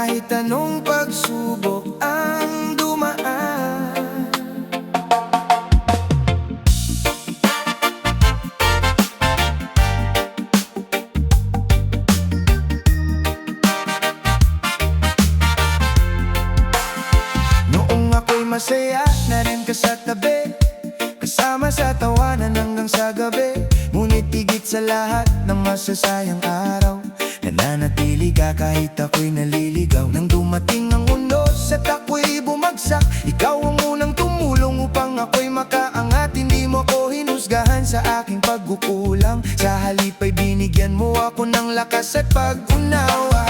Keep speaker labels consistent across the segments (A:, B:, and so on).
A: kahit anong pagsubok ang dumaan. Noong ako'y masaya na rin ka sa tabi, kasama sa tawanan hanggang sa gabi. Ngunit higit sa lahat ng masasayang araw, nananatili ka kahit ako'y naliligaw. Nang dumating ang unos at ako'y bumagsak, ikaw ang unang tumulong upang ako'y makaangat. Hindi mo ako hinusgahan sa aking pagkukulang, sa halip ay binigyan mo ako ng lakas at pag-unawa.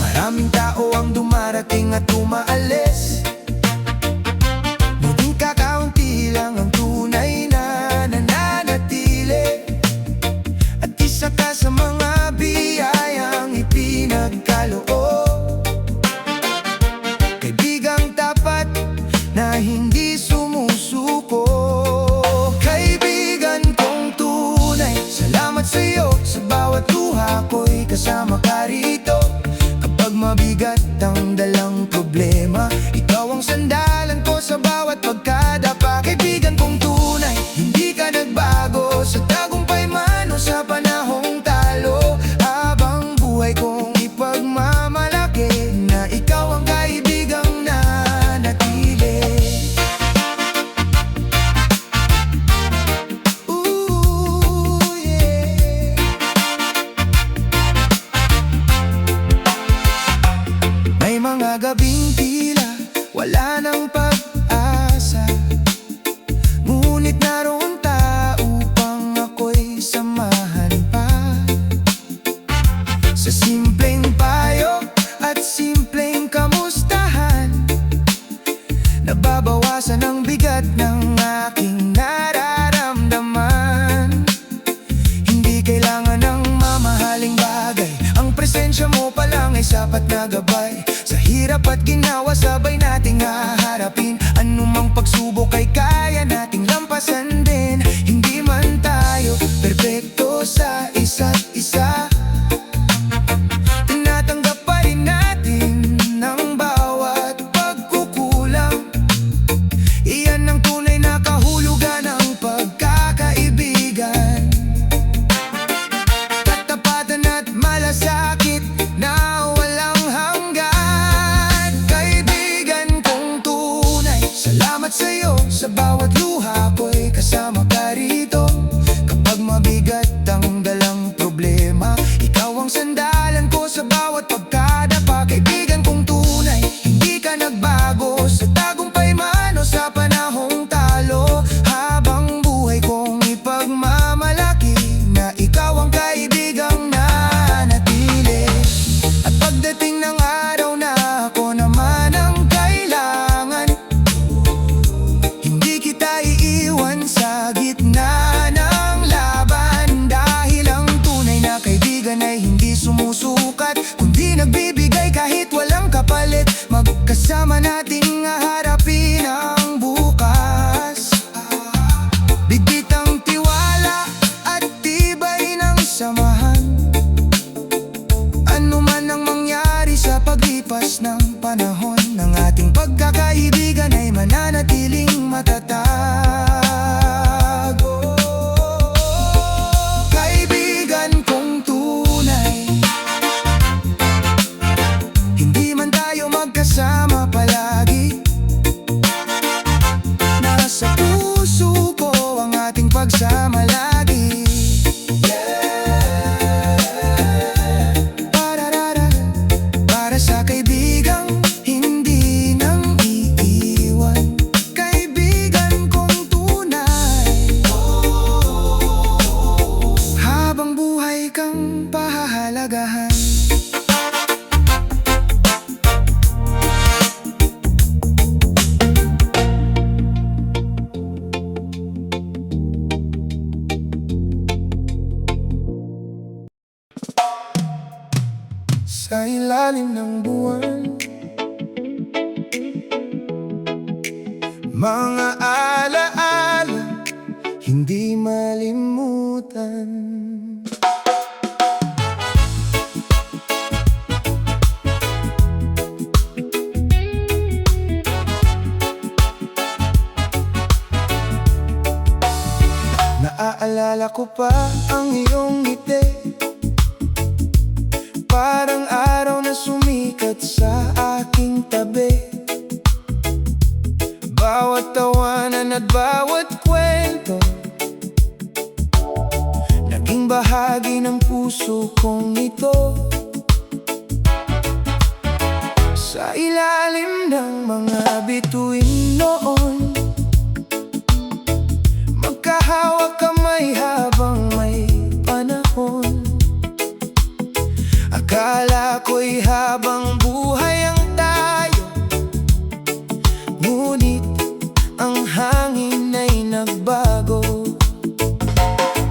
A: Maraming tao ang dumarating at umaalis, ngunit kakaunti lang ang tunay na nananatili. At isa ka sa mga biyayang ipinagkaloob, kaibigang tapat na hindi sumusuko. Kaibigan kong tunay, salamat sa'yo. Sa bawat luha ko'y kasama ka rito. Kapag mabigat ang dalang problema, ikaw ang sandalan ko sa bawat pagkadapa. Kaibigan kong tunay, hindi ka nagbago sa tagumpay man o sa panahong talo. Habang buhay kong ipagmamalaki na ikaw ang kaibigang nanatili. Ooh, yeah. May mga gabing tila wala nang pag-asa, ngunit naroon ta upang ako'y samahan pa. Sa simpleng payo at simpleng kamustahan, nababawasan ang bigat ng aking nararamdaman. Hindi kailangan ng mamahaling bagay, ang presensya mo pa lang ay sapat na gabay. Sa hirap at ginawa sabay nating haharapin, anumang pagsubok ay kaya nating lampasan din. Hindi man tayo perpekto sa isa't isa, tinatanggap pa rin natin ang bawat pagkukulang. Iyan ang tunay na kahulugan ng pagkakaibigan. Katapatan at malasakit na walang hanggan. Kaibigan kong tunay, salamat sa'yo. Sa bawat luha ko'y kasama ka rito. Kapag mabigat ang dalang problema, ikaw ang sandalan ko sa bawat pagkadapa. Kaibigan kong tunay, hindi ka nagbago sa tagumpay man o sa panahong talo. Habang buhay kong ipagmamalaki na ikaw ang kaibigang nanatili. At pagdating ng araw na ako naman ang kailangan, hindi kita iiwan sa gitna ng laban. Dahil ang tunay na kaibigan ay hindi sumusukat, kundi nagbibigay kahit walang kapalit. Magkasama nating haharapin ang bukas. Bigit ang tiwala at tibay ng samahan, ano man ang mangyari sa paglipas ng panahon, ng ating pagkakaibigan ay mananatiling matatag. Kaibigan kong tunay, hindi man tayo magkasama palagi, nasa puso ko ang ating pagsama lagi. Pararara, para sa kaibigang hindi nang iiwan. Kaibigan kong tunay, habang buhay kang pahahalagahan. Sa ilalim ng buwan, mga alaala hindi malimutan. puso kong ito. Sa ilalim ng mga bituin noon, magkahawak kamay habang may panahon. Akala ko'y habang buhay ang tayo, ngunit ang hangin ay nagbago.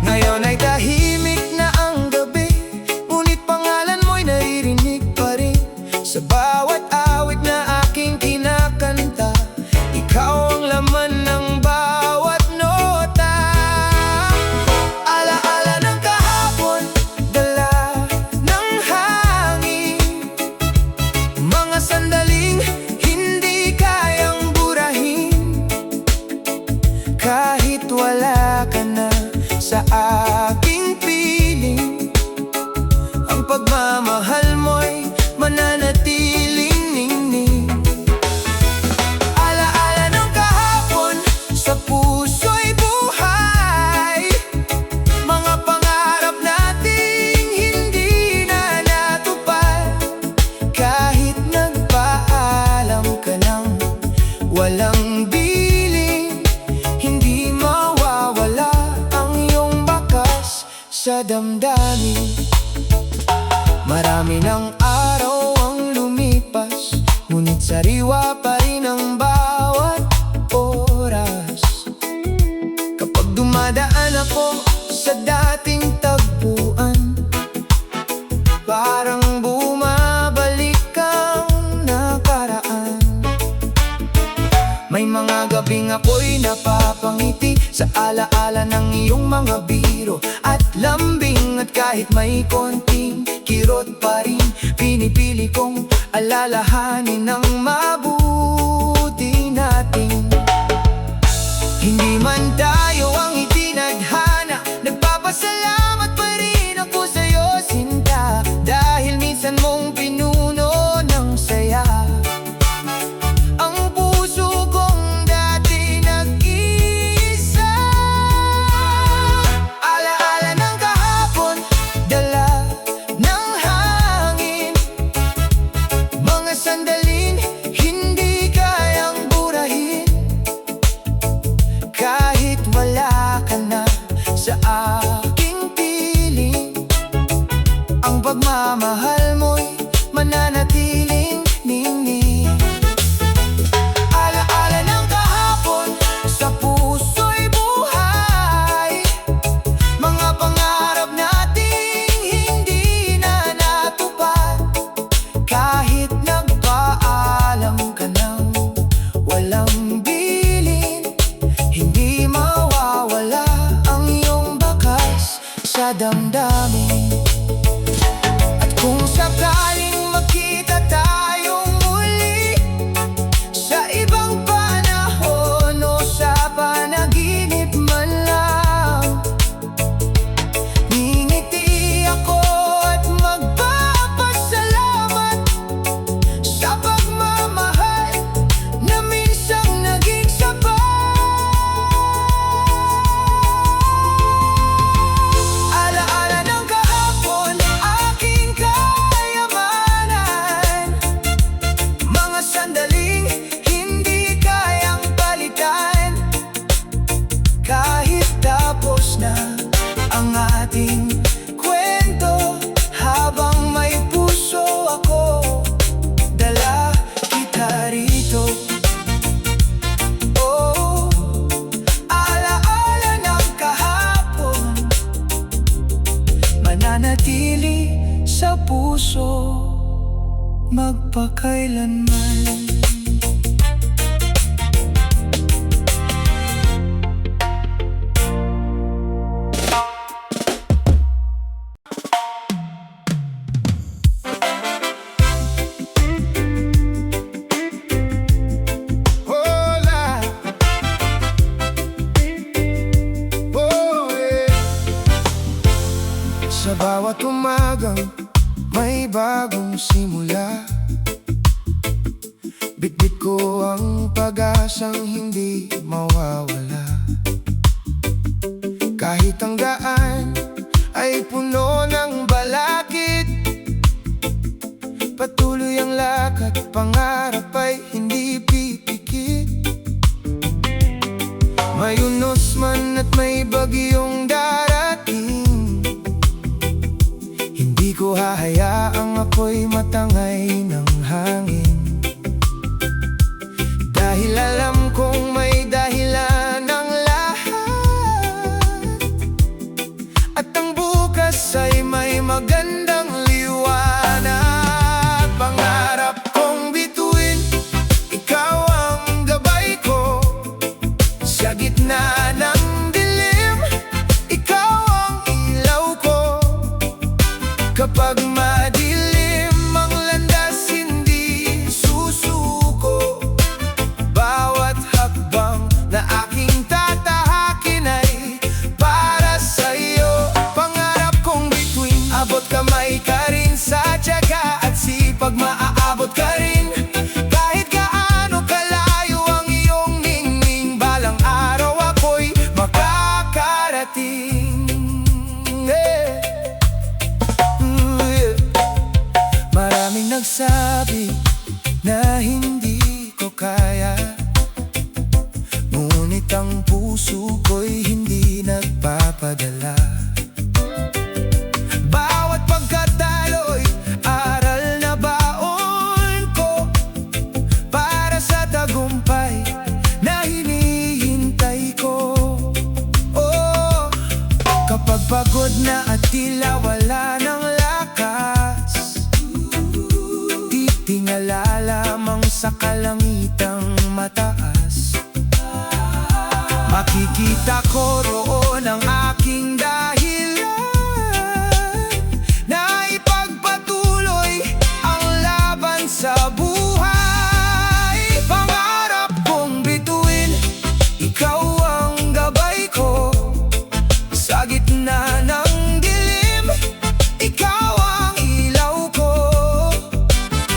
A: Ngayon ay tahimik na ang gabi, ngunit pangalan mo'y naririnig pa rin. Sa bawat awit na aking kinakanta, ikaw ang laman ng bawat nota. Alaala ng kahapon, dala ng hangin, mga sandaling hindi kayang burahin. Kahit wala ka na sa aking piling, ang pagmamahal mo'y mananatiling ningning. Alaala ng kahapon, sa puso'y buhay, mga pangarap nating hindi na natupad. Kahit nagpaalam ka ng walang biling, hindi mawawala ang iyong bakas sa damdamin. Marami ng araw ang lumipas, ngunit sariwa pa rin ang bawat oras. Kapag dumadaan ako sa dating tagpuan, parang bumabalik ang nakaraan. May mga gabing ako'y napapangiti sa alaala ng iyong mga biro at lambing. At kahit may konting kirot pa rin, pinipili kong alalahanin ng mabuti natin. Hindi man tayo ang itinadhana, nagpapasalamat pa rin ako sa'yo, sinta, dahil minsan mong pinuno ng saya ang puso kong dati nag-iisa. Alaala ng kahapon, dala ng hangin, mga sandaling hindi kayang burahin. Kahit wala ka na sa aking piling, ang pagmamahal mo'y mananatiling ningning. Alaala ng kahapon, sa puso'y buhay, mga pangarap nating hindi na natupad. Kahit nagpaalam ka ng walang bilin, hindi mawawala ang iyong bakas sa damdamin. At kung sakaling magkita tayong muli sa ibang panahon o sa panaginip man lang, ngingiti ako at magpapasalamat sa pagmamahal na minsang naging sapat. Alaala ng kahapon, aking kayamanan, mga sandaling hindi kayang palitan. Kahit tapos na ang ating kwento, habang may puso ako, dala kita rito. Oh, alaala ng kahapon, mananatili sa puso magpakailanman. Hola, oh yeah. Sa bawat umagang may bagong simula, bitbit ko ang pag-asang hindi mawawala. Kahit ang daan ay puno ng pangarap ay hindi pipikit. May unos man at may bagyong darating, hindi ko hahayaang ako'y matangay ng hangin. Dahil alam kong may dahilan ang lahat, at ang bukas ay may magandang liwanag. Pangarap kong bituin, ikaw ang gabay ko. Sa gitna ng dilim, ikaw ang ilaw ko. Kapag madilim ang landas, hindi susuko. Bawat hakbang na aking tatahakin ay para sa'yo. Pangarap kong bituin, abot kamay ka rin sa tiyaga at sipag, maaabot ka rin. Kahit gaano kalayo ang iyong ningning, balang araw ako'y makakarating. Maraming nagsabi na hindi ko kaya, ngunit ang puso ko'y hindi nagpapadala. Bawat pagkatalo'y aral na baon ko, para sa tagumpay na hinihintay ko. Oh, kapag pagod na at tila wala ng lakas, titingala lamang sa kalangitang mataas. Makikita ko roon ang aking dahilan na ipagpatuloy ang laban sa buhay. Pangarap kong bituin, ikaw ang gabay ko. Sa gitna ng dilim, ikaw ang ilaw ko.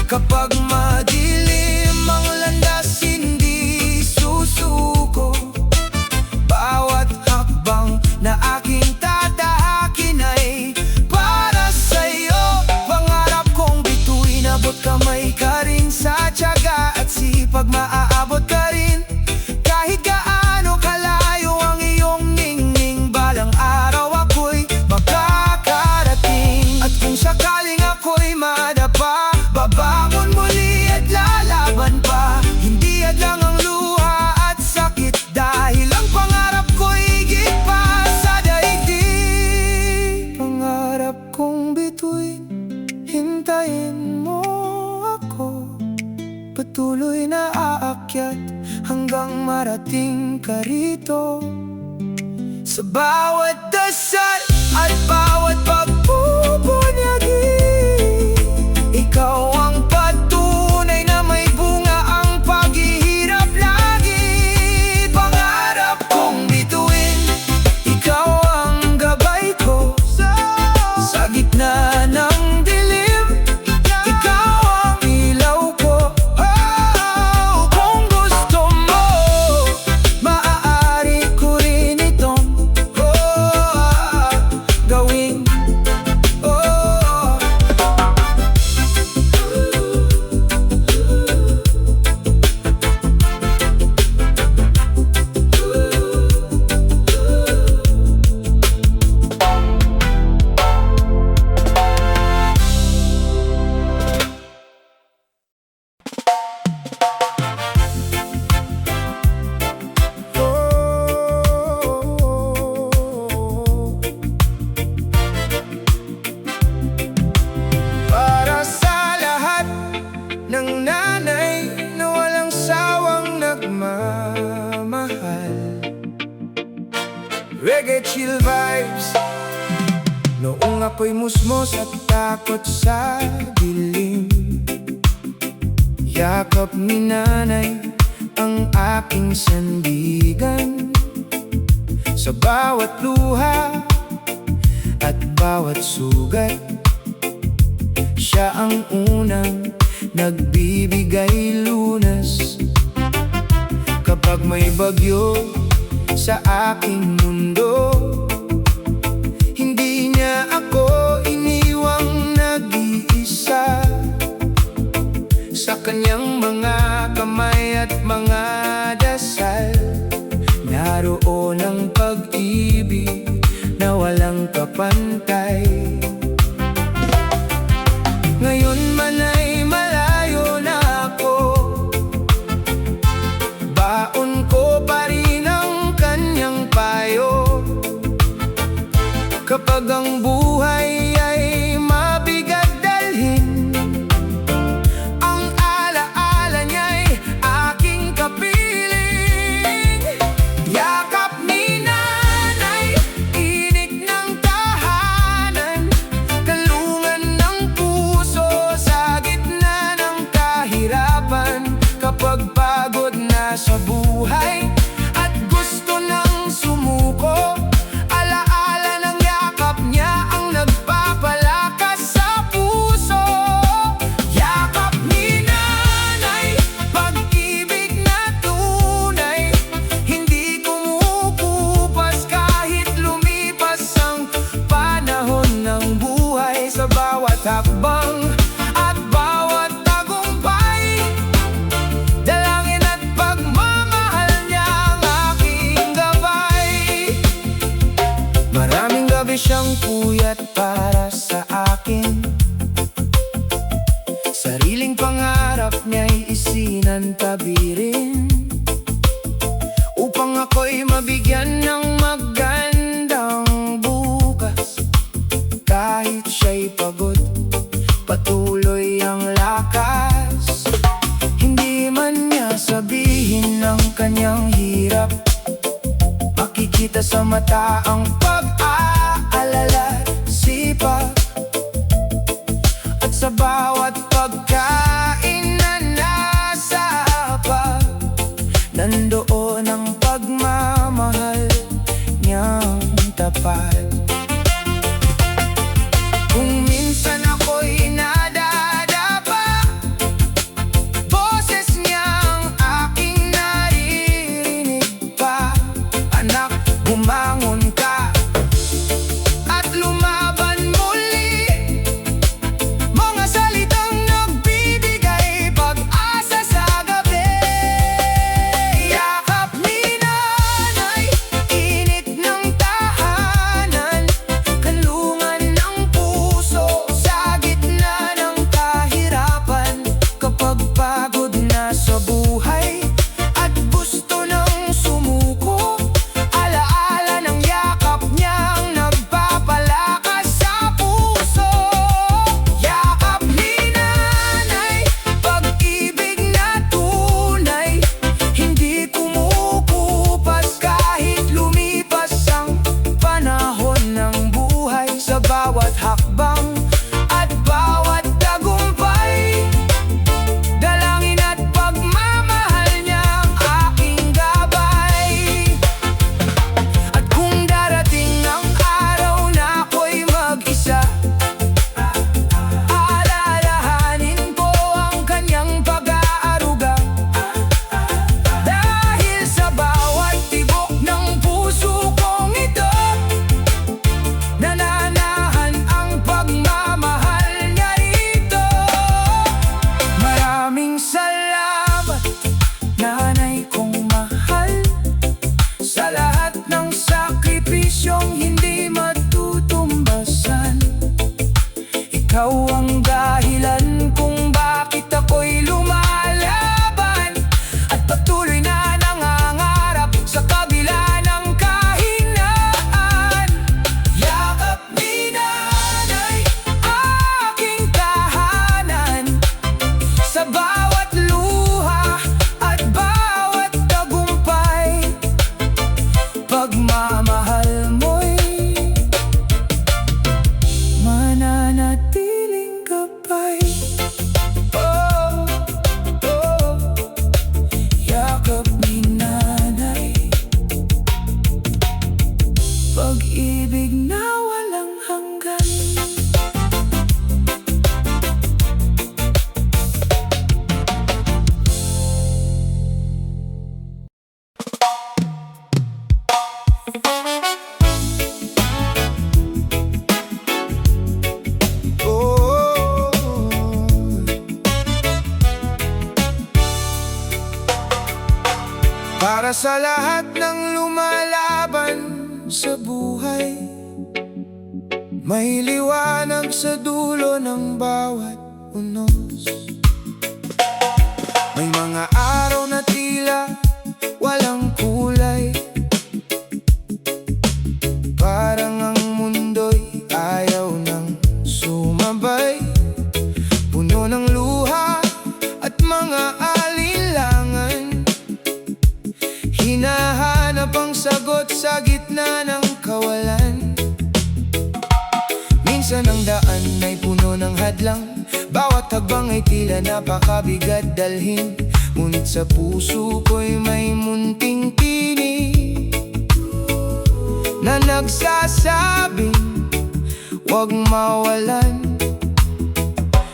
A: Kapag madilim ang landas, hindi susuko. Bawat hakbang na aking tatahakin ay para sa'yo. Pangarap kong bituin, abot kamay ka rin sa tiyaga at sipag, maaabot ka rin. Kahit gaano kalayo ang iyong ningning, balang araw ako'y makakarating. At kung sakaling ako'y madapa, babangon muli at lalaban pa. Hindi hadlang ang luha at sakit, dahil ang pangarap ko'y higit pa sa daigdig. Pangarap kong bituin, hintayin mo ako. Patuloy na aakyat hanggang marating ka rito. Sa bawat dasal at bawat pagpupunyagi, ikaw ang patunay na may bunga ang paghihirap lagi. Pangarap kong bituin, ikaw ang gabay ko. Sa gitna ng dilim, ikaw ang ilaw ko. Oh, kung gusto mo, maaari ko rin itong gawin. Para sa lahat ng nanay na walang sawang nagmamahal, reggae chill vibes. Noong ako'y musmos at takot sa dilim, yakap ni nanay ang aking sandigan. Sa bawat luha at bawat sugat, siya ang unang nagbibigay lunas. Kapag may bagyo sa aking mundo, hindi niya ako iniwang nag-iisa. Sa kanya bawat hakbang at bawat tagumpay. Dalangin at pagmamahal niya ang aking gabay. Maraming gabi siyang puyat para sa akin. Sariling pangarap niya'y isinantabi, upang ako'y mabigyan ng magandang bukas. Kahit siya'y pagod, patuloy ang lakas. Hindi man niya sabihin ng kanyang hirap, makikita sa mata ang pag-aalala, sipag. At sa bawat pagkain na nasa hapag, nandoon ang pagmamahal niyang tapat. Kung minsan ako'y nadadapa, boses niyang aking naririnig pa. Anak, bumangon ka at lumaban muli. Mga salitang nagbibigay pag-asa sa gabi. Yakap ni nanay, init ng tahanan, kanlungan ng puso sa gitna ng kahirapan. Kapag pagod na sa buhay at gusto nang sumuko, alaala ng yakap niyang nagpapalakas sa puso. Yakap ni nanay, pag-ibig na tunay, hindi kumukupas kahit lumipas ang panahon ng buhay. Sa bawat hakbang at bawat tagumpay, dalangin at pagmamahal niya ang aking gabay. At kung darating ang araw na ako'y mag-isa, aalalahanin ko ang kanyang pag-aaruga. Dahil sa bawat tibok ng puso kong ito, nananahan ang pagmamahal niya rito. Maraming salamat, nanay kong mahal, sa lahat ng sakripisyong hindi matutumbasan. Ikaw ang dahilan kung bakit ako'y lumalaban at patuloy na nangangarap sa kabila ng kahinaan. Yakap ni nanay, aking tahanan, sa bawat luha at bawat tagumpay. Pagmamahal mo'y mananatiling gabay. Oh, oh, yakap ni nanay, pag-ibig na walang hanggan. Oh, para sa lahat ng lumalaban sa buhay, may liwanag sa dulo ng bawat unos. May mga araw na tila walang kulay, parang ang mundo'y ayaw nang sumabay. Puno ng luha at mga alinlangan, hinahanap ang sagot sa gitna ng kawalan. Minsan ang daan ay puno ng hadlang, bawat hakbang ay tila napakabigat dalhin. Ngunit sa puso ko'y may munting tinig na nagsasabing huwag mawalan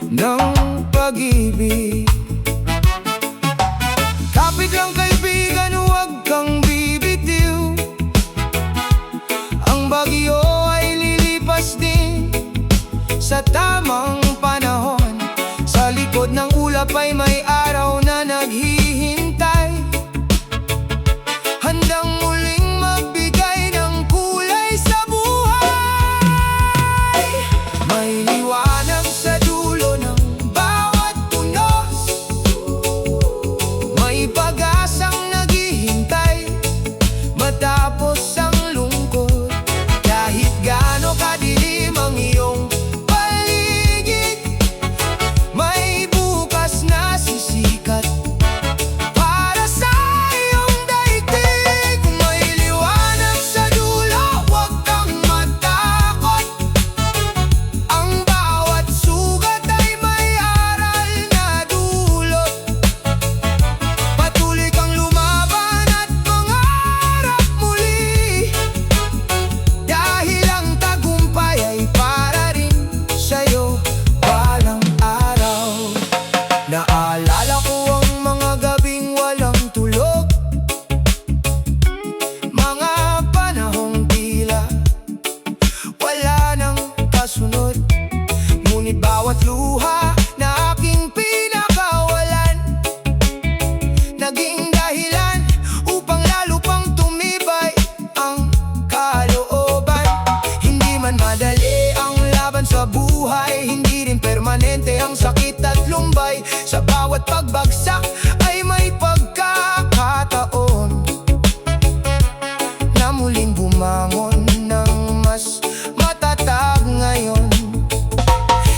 A: ng pag-ibig. Kapit lang kaibigan, huwag kang bibitiw. Ang bagyo ay lilipas din sa tama tamang panahon. Sa likod ng ulap ay may araw na naghihintay, handang muling magbigay ng kulay sa buhay. May liwanag sa dulo ng bawat punos, may pag-asang naghihintay matapos ang lungkot. Kahit gaano kadilim ang iyong paligid, may bukas na sisikat para sa iyong daigdig. May liwanag sa dulo, huwag kang matakot. Ang bawat sugat ay may aral na dulot. Patuloy kang lumaban at mangarap muli, dahil ang tagumpay ay para rin sa'yo balang araw. Naalala ko ang mga gabing walang tulog, mga panahong tila wala nang kasunod. Ngunit bawat luha na aking pinakawalan, naging dahilan upang lalo pang tumibay ang kalooban. Hindi man madali ang laban sa buhay, hindi rin permanente ang sakit at lumbay. Sa bawat pagbagsak ay may pagkakataon na muling bumangon ng mas matatag ngayon.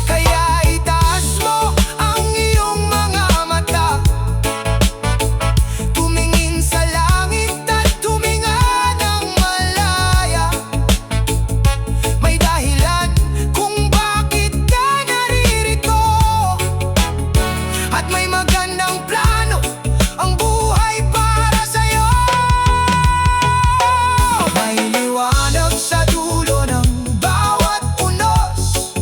A: Kaya itaas mo ang iyong mga mata, tumingin sa langit at tuminga ng malaya. May dahilan kung bakit ka naririto, at may magandang plano ang buhay para sa'yo. May liwanag sa dulo ng bawat unos,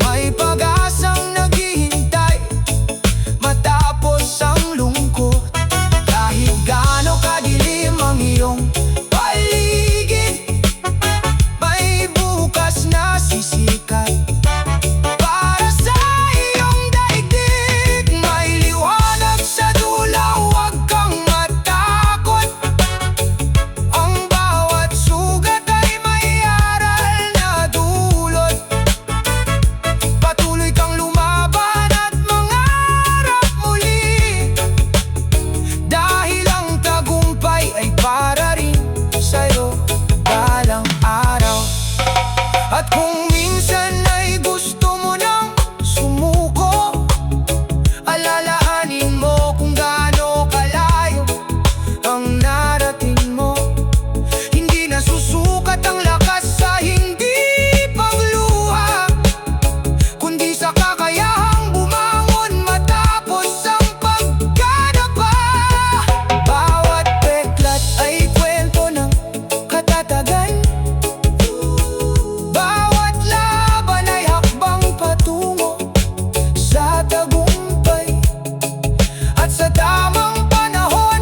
A: may pag-asang naghihintay matapos ang lungkot. Kahit gaano kadilim ang iyong paligid, may bukas na sisikat para sa iyong daigdig. May liwanag sa dulo, huwag kang matakot. Ang bawat sugat ay may aral na dulot. Patuloy kang lumaban at mangarap muli, dahil ang tagumpay ay para rin sa'yo balang araw. At kung minsan ay gusto mo nang sumuko, alalahanin mo kung gaano kalayo ang narating mo. Hindi nasusukat ang lakas sa hindi pagluha, kundi sa kakayahang bumangon matapos ang pagkadapa. Bawat peklat ay kwento ng katatagan, bawat laban ay hakbang patungo sa tagumpay. At sa tamang panahon,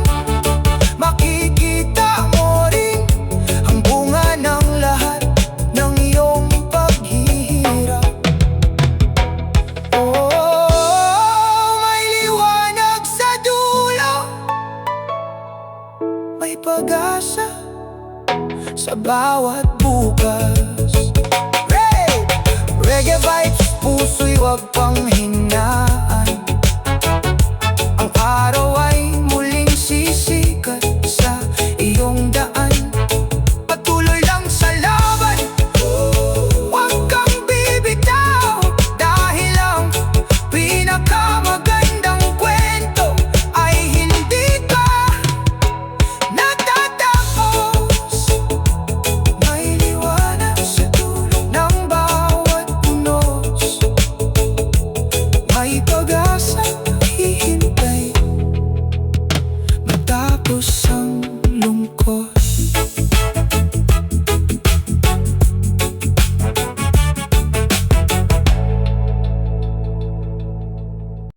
A: makikita mo rin ang bunga ng lahat ng iyong paghihirap. Oh, may liwanag sa dulo, may pag-asa sa bawat bukas. Reggae vibes, puso'y huwag pang hinaan. Ang araw ay muling sisikat sa iyong daan. Patuloy lang sa laban, huwag kang bibitaw, dahil ang pinakamagandang kwento ay hindi pa natatapos. May liwanag sa dulo ng bawat punos, may pag-asang hihintay matapos